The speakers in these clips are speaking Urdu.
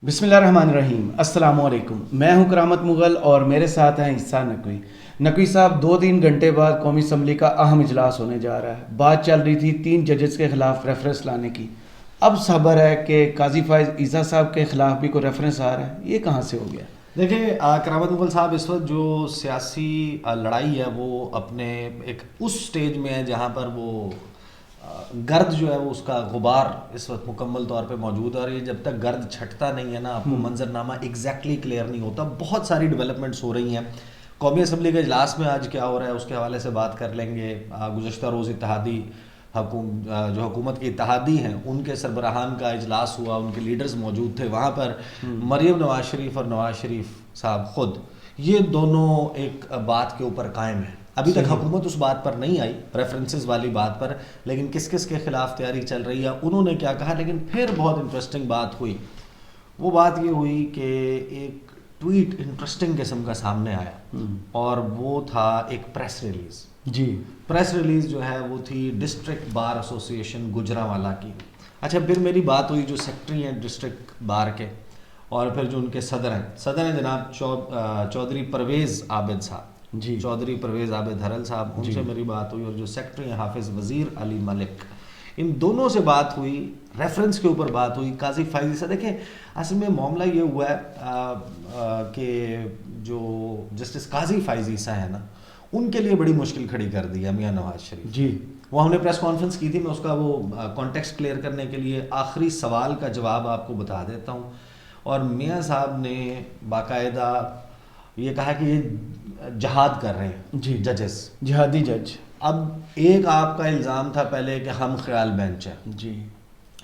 بسم اللہ الرحمن الرحیم، السلام علیکم۔ میں ہوں کرامت مغل اور میرے ساتھ ہیں عیسیٰ نقوی۔ نقوی صاحب، 2-3 گھنٹے بعد قومی اسمبلی کا اہم اجلاس ہونے جا رہا ہے۔ بات چل رہی تھی 3 ججز کے خلاف ریفرنس لانے کی۔ اب خبر ہے کہ قاضی فائز عیسیٰ صاحب کے خلاف بھی کوئی ریفرنس آ رہا ہے۔ یہ کہاں سے ہو گیا؟ دیکھیں کرامت مغل صاحب، اس وقت جو سیاسی لڑائی ہے وہ اپنے ایک اس سٹیج میں ہے جہاں پر وہ گرد جو ہے وہ اس کا غبار اس وقت مکمل طور پہ موجود ہے، اور یہ جب تک گرد چھٹتا نہیں ہے نا، آپ کو منظرنامہ ایگزیکٹلی کلیئر نہیں ہوتا۔ بہت ساری ڈیولپمنٹس ہو رہی ہیں۔ قومی اسمبلی کے اجلاس میں آج کیا ہو رہا ہے اس کے حوالے سے بات کر لیں گے۔ گزشتہ روز اتحادی جو حکومت کے اتحادی ہیں ان کے سربراہان کا اجلاس ہوا، ان کے لیڈرز موجود تھے وہاں پر۔ مریم نواز شریف اور نواز شریف صاحب خود، یہ دونوں ایک بات کے اوپر قائم ہیں۔ ابھی تک حکومت اس بات پر نہیں آئی، ریفرنسز والی بات پر، لیکن کس کس کے خلاف تیاری چل رہی ہے، انہوں نے کیا کہا۔ لیکن پھر بہت انٹرسٹنگ بات ہوئی۔ وہ بات یہ ہوئی کہ ایک ٹویٹ انٹرسٹنگ قسم کا سامنے آیا، اور وہ تھا ایک پریس ریلیز۔ جی، پریس ریلیز جو ہے وہ تھی ڈسٹرکٹ بار ایسوسیشن گوجرانوالہ کی۔ اچھا، پھر میری بات ہوئی جو سیکٹری ہیں ڈسٹرکٹ بار کے، اور پھر جو ان کے صدر ہیں جناب چودھری پرویز عابد صاحب، جی، چودھری پرویز عابد حرل صاحب، ان سے میری بات ہوئی، اور جو سیکٹری ہیں حافظ وزیر علی ملک، ان دونوں سے بات ہوئی، ریفرنس کے اوپر بات ہوئی قاضی فائزی سے۔ دیکھیں، اصل میں معاملہ یہ ہوا ہے کہ جو جسٹس قاضی فائزی صاحب ہیں نا، ان کے لیے بڑی مشکل کھڑی کر دی ہے میاں نواز شریف جی۔ وہ ہم نے پریس کانفرنس کی تھی، میں اس کا وہ کانٹیکسٹ کلیئر کرنے کے لیے آخری سوال کا جواب آپ کو بتا دیتا ہوں۔ اور میاں صاحب نے باقاعدہ یہ کہا کہ یہ جہاد کر رہے ہیں جی، ججز، جہادی جج۔ اب ایک آپ کا الزام تھا پہلے کہ ہم خیال بینچ ہے، جی،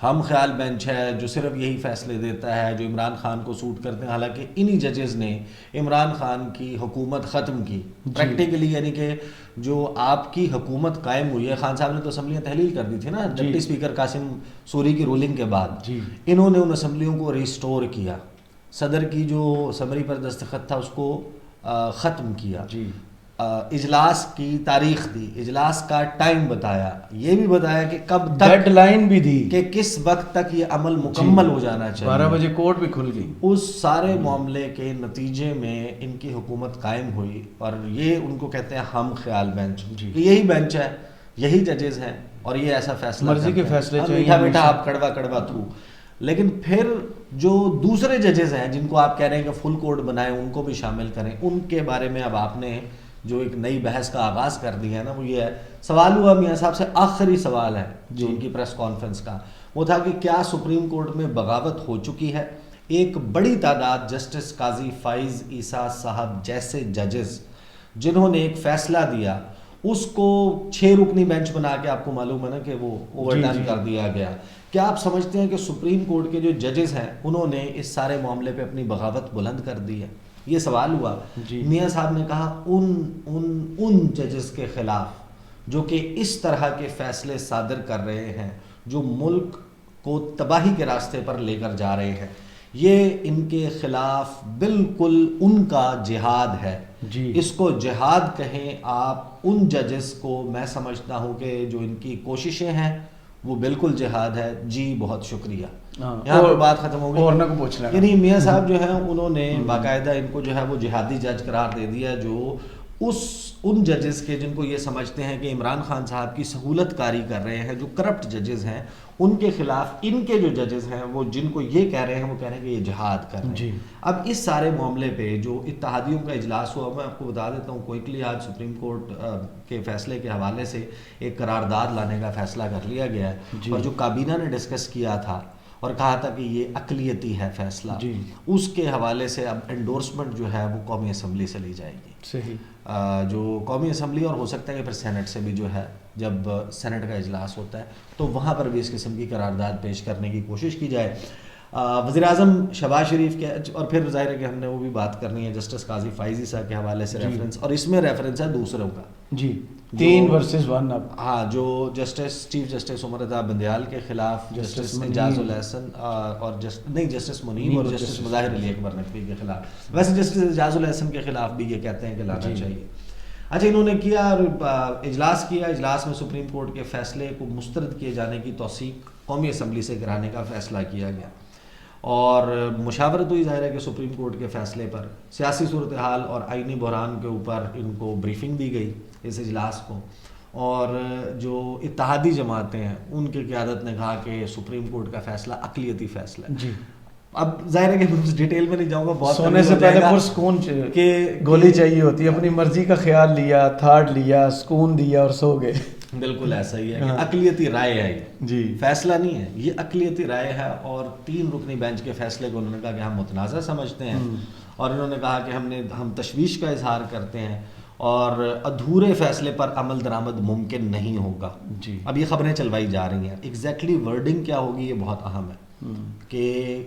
ہم خیال بینچ ہے جو صرف یہی فیصلے دیتا ہے جو عمران خان کو سوٹ کرتے ہیں، حالانکہ انہی ججز نے عمران خان کی حکومت ختم کی پریکٹیکلی، یعنی کہ جو آپ کی حکومت قائم ہوئی ہے، خان صاحب نے تو اسمبلیاں تحلیل کر دی تھی نا ڈپٹی اسپیکر قاسم سوری کی رولنگ کے بعد، انہوں نے ان اسمبلیوں کو ریسٹور کیا، صدر کی جو سمری پر دستخط تھا اس کو ختم کیا، اجلاس کی تاریخ دی، اجلاس کا ٹائم بتایا، یہ بھی بتایا کہ کب تک، ڈیڈ لائن بھی دی کہ کس وقت تک یہ عمل مکمل ہو جانا چاہیے۔ 12 بجے کورٹ بھی کھل گئی۔ اس سارے معاملے کے نتیجے میں ان کی حکومت قائم ہوئی، اور یہ ان کو کہتے ہیں ہم خیال بینچ، کہ یہی بینچ ہے، یہی ججز ہیں، اور یہ ایسا فیصلہ مرضی کے فیصلے چاہیے، میٹھا میٹھا آپ کڑوا کڑوا تھو۔ لیکن پھر جو دوسرے ججز ہیں جن کو آپ کہہ رہے ہیں کہ فل کورٹ بنائیں، ان کو بھی شامل کریں، ان کے بارے میں اب آپ نے جو ایک نئی بحث کا آغاز کر دیا ہے نا، وہ یہ ہے، سوال ہوا میاں صاحب سے، آخری سوال ہے جو ان کی پریس کانفرنس کا، وہ تھا کہ کیا سپریم کورٹ میں بغاوت ہو چکی ہے؟ ایک بڑی تعداد جسٹس قاضی فائز عیسیٰ صاحب جیسے ججز جنہوں نے ایک فیصلہ دیا، اس کو 6 رکنی بینچ بنا کے، آپ کو معلوم ہے نا کہ وہ اوور ٹرن کر دیا گیا۔ کیا آپ سمجھتے ہیں کہ سپریم کورٹ کے جو ججز ہیں انہوں نے اس سارے معاملے پہ اپنی بغاوت بلند کر دی ہے؟ یہ سوال ہوا۔ میاں صاحب نے کہا ان ججز کے خلاف جو کہ اس طرح کے فیصلے صادر کر رہے ہیں، جو ملک کو تباہی کے راستے پر لے کر جا رہے ہیں، یہ ان کے خلاف بالکل ان کا جہاد ہے۔ اس کو جہاد کہیں آپ ان ججز کو، میں سمجھتا ہوں کہ جو ان کی کوششیں ہیں وہ بالکل جہاد ہے۔ جی بہت شکریہ، یہاں پر بات ختم ہو گئی۔ اور نہ کو پوچھنا، یعنی میاں صاحب جو ہیں انہوں نے باقاعدہ ان کو جو ہے وہ جہادی جج قرار دے دیا، جو ان ججز کے جن کو یہ سمجھتے ہیں کہ عمران خان صاحب کی سہولت کاری کر رہے ہیں، جو کرپٹ ججز ہیں، ان کے خلاف ان کے جو ججز ہیں وہ جن کو یہ کہہ رہے ہیں، وہ کہہ رہے ہیں کہ یہ جہاد کر رہے ہیں۔ اب اس سارے معاملے پہ جو اتحادیوں کا اجلاس ہوا، میں آپ کو بتا دیتا ہوں کوئکلی، آج سپریم کورٹ کے فیصلے کے حوالے سے ایک قرارداد لانے کا فیصلہ کر لیا گیا ہے، اور جو کابینہ نے ڈسکس کیا تھا اور کہا تھا کہ یہ اقلیتی ہے فیصلہ، اس کے حوالے سے اب انڈورسمنٹ جو ہے وہ قومی اسمبلی سے لی جائے گی۔ صحیح، جو قومی اسمبلی، اور ہو سکتا ہے کہ پھر سینٹ سے بھی جو ہے، جب سینٹ کا اجلاس ہوتا ہے تو وہاں پر بھی اس قسم کی قرارداد پیش کرنے کی کوشش کی جائے۔ وزیر اعظم شہباز شریف کے، اور پھر ظاہر ہے کہ ہم نے وہ بھی بات کرنی ہے جسٹس قاضی فائزی صاحب کے حوالے سے ریفرنس، اور اس میں ریفرنس ہے دوسروں کا، 3 ورسز 1۔ اب ہاں، جو چیف جسٹس عمر رضا بندیال کے خلاف، جسٹس اعجاز الحسن اور جسٹس منیب اور جسٹس مظاہر علی اکبر نقوی کے خلاف، ویسے جسٹس اعجاز الحسن کے خلاف بھی یہ کہتے ہیں کہ لانا چاہیے۔ اچھا، انہوں نے کیا اور اجلاس کیا، اجلاس میں سپریم کورٹ کے فیصلے کو مسترد کیے جانے کی توثیق قومی اسمبلی سے کرانے کا فیصلہ کیا گیا، اور مشاورت ہوئی ظاہر ہے کہ سپریم کورٹ کے فیصلے پر سیاسی صورتحال اور آئینی بحران کے اوپر ان کو بریفنگ دی گئی اس اجلاس کو. اور جو اتحادی جماعتیں ہیں ان کی قیادت نے کہا کہ سپریم کورٹ کا فیصلہ اقلیتی فیصلہ ہے. جی اب ظاہر ہے کہ میں ڈیٹیل میں نہیں جاؤں گا, بہت سونے سے پہلے پرسکون کہ گولی چاہیے ہوتی ہے, اپنی مرضی کا خیال لیا, تھاٹ لیا, سکون دیا اور سو گئے. بالکل ایسا ہی ہے کہ اقلیتی رائے ہے یہ, جی فیصلہ نہیں ہے, یہ اقلیتی رائے ہے. اور 3 رکنی بینچ کے فیصلے کو انہوں نے کہا کہ ہم متنازع سمجھتے ہیں, اور انہوں نے کہا کہ ہم تشویش کا اظہار کرتے ہیں اور ادھورے فیصلے پر عمل درآمد ممکن نہیں ہوگا. جی اب یہ خبریں چلوائی جا رہی ہیں, ایگزیکٹلی ورڈنگ کیا ہوگی یہ بہت اہم ہے کہ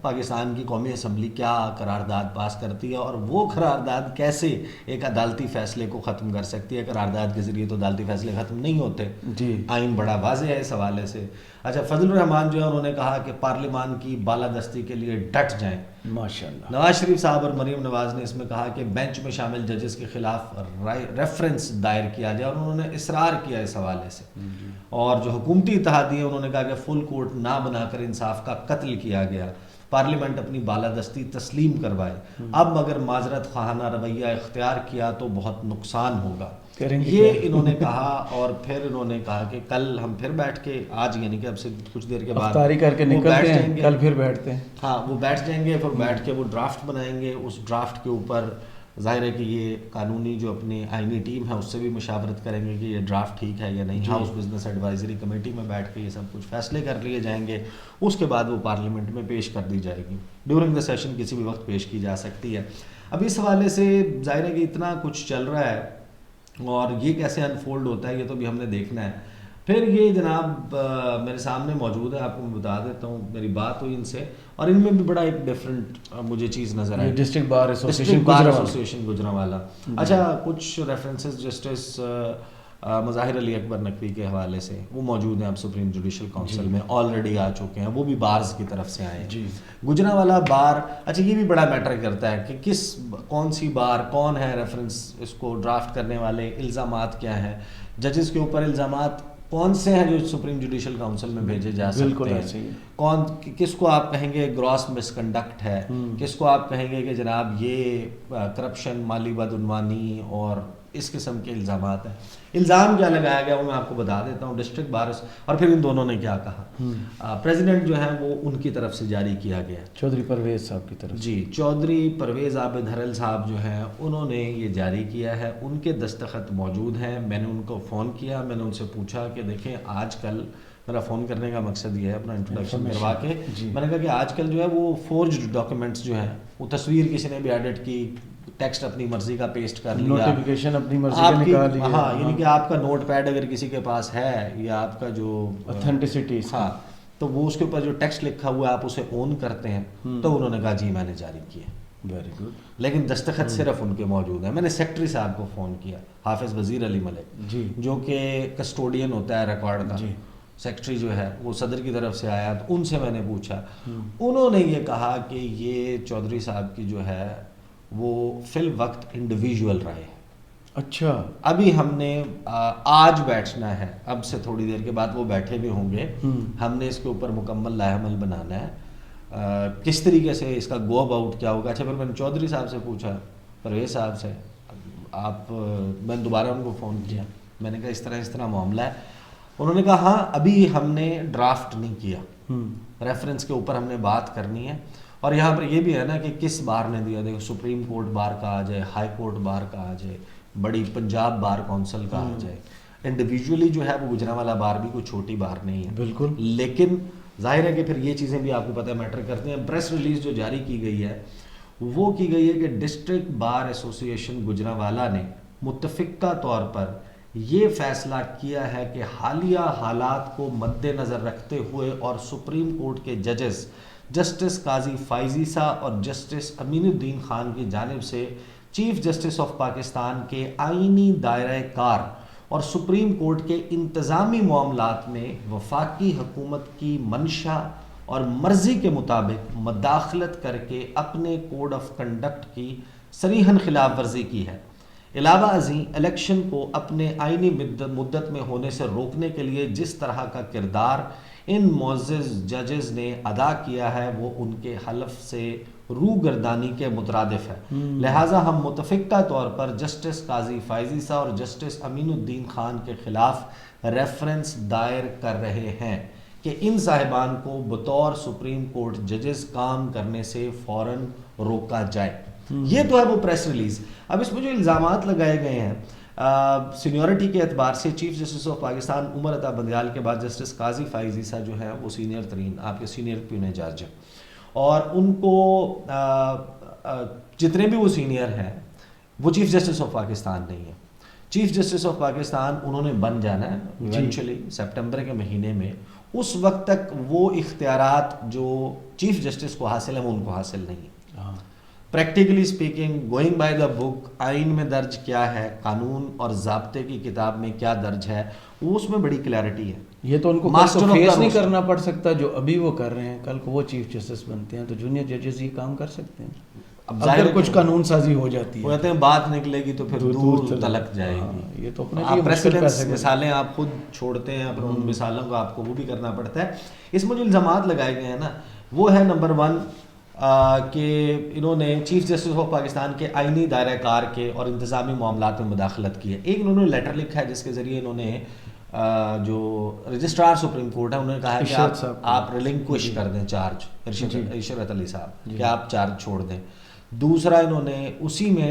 پاکستان کی قومی اسمبلی کیا قرارداد پاس کرتی ہے اور وہ قرارداد کیسے ایک عدالتی فیصلے کو ختم کر سکتی ہے. قرارداد کے ذریعے تو عدالتی فیصلے ختم نہیں ہوتے. جی آئین بڑا واضح ہے اس حوالے سے. اچھا, فضل الرحمان جو ہے انہوں نے کہا کہ پارلیمان کی بالادستی کے لیے ڈٹ جائیں. ماشاءاللہ. نواز شریف صاحب اور مریم نواز نے اس میں کہا کہ بینچ میں شامل ججز کے خلاف ریفرنس دائر کیا جائے, اور انہوں نے اصرار کیا اس حوالے سے. اور جو حکومتی اتحادی ہے انہوں نے کہا کہ فل کورٹ نہ بنا کر انصاف کا قتل کیا گیا, پارلیمنٹ اپنی بالادستی تسلیم کروائے. اب اگر معذرت خواہانہ رویہ اختیار کیا تو بہت نقصان ہوگا, یہ انہوں نے کہا. اور پھر انہوں نے کہا کہ کل ہم پھر بیٹھ کے, آج یعنی کہ اب سے کچھ دیر کے بعد افطاری کر کے نکلتے ہیں, کل پھر بیٹھتے ہیں. ہاں, وہ بیٹھ جائیں گے, پھر بیٹھ کے وہ ڈرافٹ بنائیں گے. اس ڈرافٹ کے اوپر ظاہر ہے کہ یہ قانونی جو اپنی آئینی ٹیم ہے اس سے بھی مشاورت کریں گے کہ یہ ڈرافٹ ٹھیک ہے یا نہیں. ہاؤس بزنس ایڈوائزری کمیٹی میں بیٹھ کے یہ سب کچھ فیصلے کر لیے جائیں گے. اس کے بعد وہ پارلیمنٹ میں پیش کر دی جائے گی. ڈیورنگ دا سیشن کسی بھی وقت پیش کی جا سکتی ہے. اب اس حوالے سے ظاہر ہے کہ اتنا کچھ چل رہا ہے اور یہ کیسے انفولڈ ہوتا ہے یہ تو بھی ہم نے دیکھنا ہے. پھر یہ جناب میرے سامنے موجود ہے, آپ کو میں بتا دیتا ہوں. میری بات ہوئی ان سے اور ان میں بھی بڑا ایک ڈفرینٹ مجھے چیز نظر آئی. District bar association Gujranwala. اچھا, کچھ ریفرنسز جسٹس مظاہر علی اکبر نقوی کے حوالے سے وہ موجود ہیں اب سپریم جوڈیشل کونسل میں, آلریڈی آ چکے ہیں. وہ بھی بارز کی طرف سے آئے ہیں. جی, گجرانوالہ بار. اچھا, یہ بھی بڑا میٹر کرتا ہے کہ کون سی بار, کون ہے ریفرنس اس کو ڈرافٹ کرنے والے, الزامات کیا ہیں, ججز کے اوپر الزامات کون سے ہیں جو سپریم جوڈیشل کونسل میں بھیجے جا سکتے ہیں. کون, کس کو آپ کہیں گے گراس مس کنڈکٹ ہے, کس کو آپ کہیں گے کہ جناب یہ کرپشن, مالی بدعنوانی اور اس قسم کے الزامات ہیں. الزام کیا لگایا گیا وہ میں آپ کو بتا دیتا ہوں. ڈسٹرکٹ بار اور پھر ان دونوں نے کیا کہا. پریزیڈنٹ جو ہے وہ ان کی طرف سے جاری کیا گیا, چودھری پرویز صاحب کی طرف. جی, چودھری پرویز عابد ہرل صاحب جو ہیں انہوں نے یہ جاری کیا ہے. ان کے دستخط موجود ہیں. میں نے ان کو فون کیا, میں نے ان سے پوچھا کہ دیکھیں آج کل, میرا فون کرنے کا مقصد یہ ہے اپنا انٹروڈکشن کروا کے, میں نے کہا کہ آج کل جو ہے وہ فورجڈ ڈاکیومنٹس جو ہیں, وہ تصویر کسی نے بھی ایڈٹ کی, ٹیکسٹ اپنی مرضی کا پیسٹ کر لیا, نوٹیفیکیشن اپنی مرضی کا نکال لیا. ہاں, یعنی کہ آپ کا نوٹ پیڈ اگر کسی کے پاس ہے یا آپ کا جو اتھینٹسٹی, ہاں, تو وہ اس کے اوپر جو ٹیکسٹ لکھا ہوا ہے آپ اسے اون کرتے ہیں. تو انہوں نے کہا جی میں نے جاری کیا. Very good. لیکن دستخط صرف ان کے موجود ہیں. میں نے سیکٹری صاحب کو فون کیا, حافظ وزیر علی ملک, جی, جو کہ کسٹوڈین ہوتا ہے ریکارڈ کا. جی, سیکٹری جو ہے وہ صدر کی طرف سے آیا, تو ان سے میں نے پوچھا. انہوں نے یہ کہا کہ یہ چودھری صاحب کی جو ہے وہ فی الوقت انڈیویژول رائے. اچھا, ابھی ہم نے آج بیٹھنا ہے, اب سے تھوڑی دیر کے بعد وہ بیٹھے بھی ہوں گے. ہم نے اس کے اوپر مکمل لائحہ عمل بنانا ہے, کس طریقے سے اس کا گو اباؤٹ کیا ہوگا. اچھا, پھر میں نے چودھری صاحب سے پوچھا, پرویز صاحب سے, میں نے دوبارہ ان کو فون کیا, میں نے کہا اس طرح معاملہ ہے. انہوں نے کہا ہاں ابھی ہم نے ڈرافٹ نہیں کیا, ریفرنس کے اوپر ہم نے بات کرنی ہے. اور یہاں پر یہ بھی ہے نا کہ کس بار نے دیا, دیکھو سپریم کورٹ بار کا آ جائے, ہائی کورٹ بار کا آ جائے, بڑی پنجاب بار کونسل کا آ جائے. انڈیویجولی جو ہے وہ گجرانوالہ بار بھی کوئی چھوٹی بار نہیں ہے. بالکل. لیکن ظاہر ہے کہ پھر یہ چیزیں بھی آپ کو پتہ ہے میٹر کرتی ہیں. پریس ریلیز جو جاری کی گئی ہے وہ کی گئی ہے کہ ڈسٹرکٹ بار ایسوسیشن گجرانوالہ نے متفقہ طور پر یہ فیصلہ کیا ہے کہ حالیہ حالات کو مد نظر رکھتے ہوئے اور سپریم کورٹ کے ججز جسٹس قاضی فائزی سا اور جسٹس امین الدین خان کی جانب سے چیف جسٹس آف پاکستان کے آئینی دائرہ کار اور سپریم کورٹ کے انتظامی معاملات میں وفاقی حکومت کی منشا اور مرضی کے مطابق مداخلت کر کے اپنے کوڈ آف کنڈکٹ کی صریحاً خلاف ورزی کی ہے. علاوہ ازیں الیکشن کو اپنے آئینی مدت میں ہونے سے روکنے کے لیے جس طرح کا کردار ان معزز ججز نے ادا کیا ہے وہ ان کے حلف سے روگردانی کے مترادف ہے، لہٰذا ہم متفقہ طور پر جسٹس قاضی فائز عیسیٰ اور جسٹس امین الدین خان کے خلاف ریفرنس دائر کر رہے ہیں کہ ان صاحبان کو بطور سپریم کورٹ ججز کام کرنے سے فوراً روکا جائے۔ یہ تو ہے وہ پریس ریلیز۔ اب اس میں جو الزامات لگائے گئے ہیں سینیورٹی کے اعتبار سے، chief justice of Pakistan Umar Ata Bandial کے بعد جسٹس قاضی فائز عیسیٰ جو ہیں وہ سینئر ترین آپ کے سینئر پیونی جج ہیں، اور ان کو جتنے بھی وہ سینئر ہیں وہ چیف جسٹس آف پاکستان نہیں ہیں۔ چیف جسٹس آف پاکستان انہوں نے بن جانا ہے ایونچولی سپٹمبر کے مہینے میں، اس وقت تک وہ اختیارات جو چیف جسٹس کو حاصل ہیں وہ ان کو حاصل نہیں ہیں۔ Practically speaking, going by the book, آئین میں درج کیا ہے، قانون اور ضابطے کی کتاب میں کیا درج ہے، وہ اس میں بڑی کلیئرٹی ہے۔ یہ تو ان کو فیس نہیں کرنا پڑ سکتا جو ابھی وہ کر رہے ہیں، کل کو وہ چیف جسٹس بنتے ہیں تو جونیئر ججز یہ کام کر سکتے ہیں اگر کچھ قانون سازی ہو جاتی ہے۔ وہ کہتے ہیں بات نکلے گی تو پھر دور تلک جائے گی۔ یہ تو اپنے پریسیڈنٹس مثالیں آپ خود چھوڑتے ہیں، پھر ان مثالوں کو آپ کو وہ بھی کرنا پڑتا ہے۔ اس میں جو الزامات لگائے گئے ہیں نا وہ ہے نمبر 1 کہ انہوں نے چیف جسٹس آف پاکستان کے آئینی دائرہ کار کے اور انتظامی معاملات میں مداخلت کی ہے۔ ایک انہوں نے لیٹر لکھا ہے جس کے ذریعے انہوں نے جو رجسٹرار سپریم کورٹ ہے انہوں نے کہا ہے کہ آپ ریلنکوش کر دیں چارج، ارشد علی صاحب کہ آپ چارج چھوڑ دیں۔ دوسرا انہوں نے اسی میں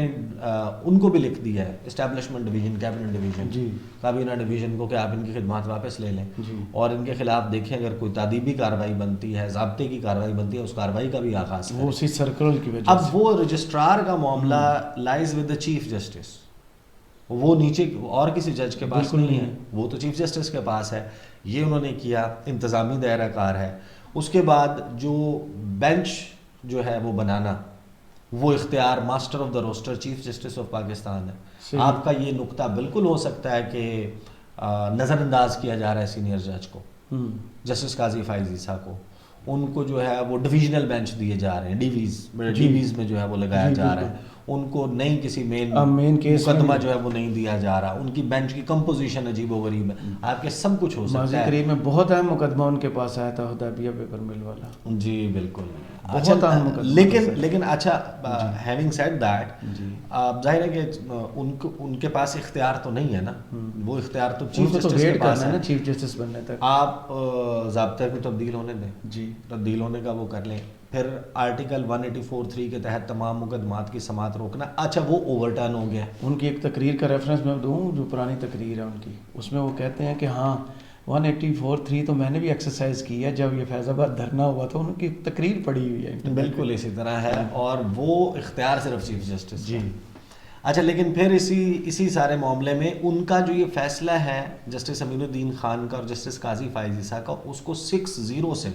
ان کو بھی لکھ دیا ہے اسٹیبلشمنٹ ڈویژن، کیبنٹ ڈویژن، کابینہ ڈویژن کو کہ آپ ان کی خدمات واپس لے لیں اور ان کے خلاف دیکھیں اگر کوئی تادیبی کارروائی بنتی ہے، ضابطے کی کارروائی بنتی ہے، اس کارروائی کا بھی آغاز کریں۔ وہ اسی سرکل کی وجہ اب وہ رجسٹرار کا معاملہ lies with the chief justice, وہ نیچے اور کسی جج کے پاس نہیں ہے، وہ تو چیف جسٹس کے پاس ہے۔ یہ انہوں نے کیا، انتظامی دائرہ کار ہے۔ اس کے بعد جو بینچ جو ہے وہ بنانا، وہ اختیار master of the roster chief justice of Pakistan ہے۔ آپ کا یہ نقطہ بالکل ہو سکتا ہے کہ نظر انداز کیا جا رہا ہے سینئر جج کو، جسٹس قاضی فائز عیسیٰ کو، ان کو جو ہے وہ ڈویژنل بینچ دیے جا رہے ہیں، ڈیویز میں جو ہے وہ لگایا جا رہا ہے، ان کو نہیں کسی مین مقدمہ جو ہے وہ نہیں دیا جا رہا، ان کی بینچ کی کمپوزیشن عجیب و غریب ہے، آپ کے سب کچھ ہو سکتا ہے۔ قریب میں بہت اہم مقدمہ ان کے پاس آیا تھا حدیبیہ پیپر مل والا۔ جی بالکل، بہت اہم مقدمہ۔ لیکن اچھا ہیونگ سیڈ دیٹ، ظاہر ہے کہ ان کے پاس اختیار تو نہیں ہے نا، وہ اختیار تو چیف جسٹس کے پاس ہے نا چیف جسٹس بننے تک۔ آپ ضابطے کو تبدیل ہونے دیں، جی تبدیل ہونے کا وہ کر لیں، پھر آرٹیکل 184(3) کے تحت تمام مقدمات کی سماعت روکنا۔ اچھا وہ اوور ٹرن ہو گیا۔ ان کی ایک تقریر کا ریفرنس میں دوں جو پرانی تقریر ہے ان کی، اس میں وہ کہتے ہیں کہ ہاں 184(3) تو میں نے بھی ایکسرسائز کی ہے، جب یہ فیض آباد دھرنا ہوا تو ان کی تقریر پڑی ہوئی ہے۔ بالکل اسی طرح ہے، اور وہ اختیار صرف چیف جسٹس جی۔ اچھا لیکن پھر اسی سارے معاملے میں ان کا جو یہ فیصلہ ہے جسٹس امین الدین خان کا اور جسٹس قاضی فائز عیسیٰ کا، اس کو 6-0 سے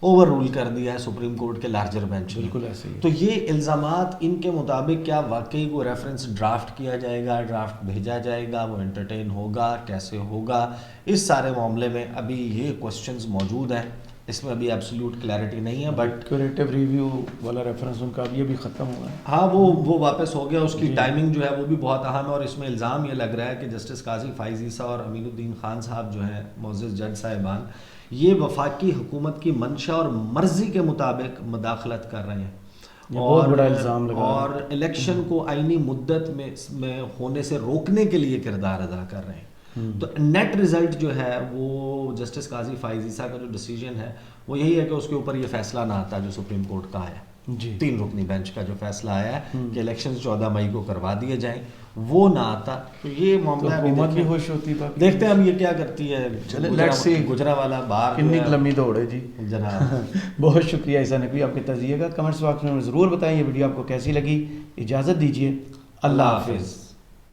اوور رول کر دیا ہے سپریم کورٹ کے لارجر بینچ نے۔ بالکل ایسے ہی۔ تو یہ الزامات ان کے مطابق کیا واقعی کو ریفرنس ڈرافٹ کیا جائے گا، ڈرافٹ بھیجا جائے گا، وہ انٹرٹین ہوگا، کیسے ہوگا، اس سارے معاملے میں ابھی یہ کوسچنز موجود ہیں، اس میں ابھی ایبسلیوٹ کلیئرٹی نہیں ہے۔ بٹ کیوریٹو ریویو والا ریفرنس ان کا یہ بھی ختم ہوا ہے، ہاں وہ واپس ہو گیا، اس کی ٹائمنگ جو ہے وہ بھی بہت اہم ہے، اور اس میں الزام یہ لگ رہا ہے کہ جسٹس قاضی فائز عیسیٰ اور امین الدین خان صاحب جو ہیں معزز جج صاحبان، یہ وفاقی حکومت کی منشا اور مرضی کے مطابق مداخلت کر رہے ہیں، بہت بڑا الزام لگا، اور الیکشن کو آئینی مدت میں ہونے سے روکنے کے لیے کردار ادا کر رہے ہیں۔ تو نیٹ رزلٹ جو ہے وہ جسٹس قاضی فائز عیسیٰ کا جو ڈیسیجن ہے وہ یہی ہے کہ اس کے اوپر یہ فیصلہ نہ آتا جو سپریم کورٹ کا ہے، 3 رکنی بینچ کا جو فیصلہ آیا ہے کہ الیکشن 14 مئی کو کروا دیے جائیں، وہ نہ آتا تو یہ معاملہ حکومت بھی خوش ہوتی۔ دیکھتے ہیں اب یہ کیا کرتی ہے، گجرا باہر کتنی لمبی دوڑ ہے جی جناب۔ بہت شکریہ عیسیٰ نقوی، آپ کے تجزیے کا کمنٹس باکس میں ضرور بتائیں۔ یہ ویڈیو آپ کو کیسی لگی، اجازت دیجیے، اللہ حافظ۔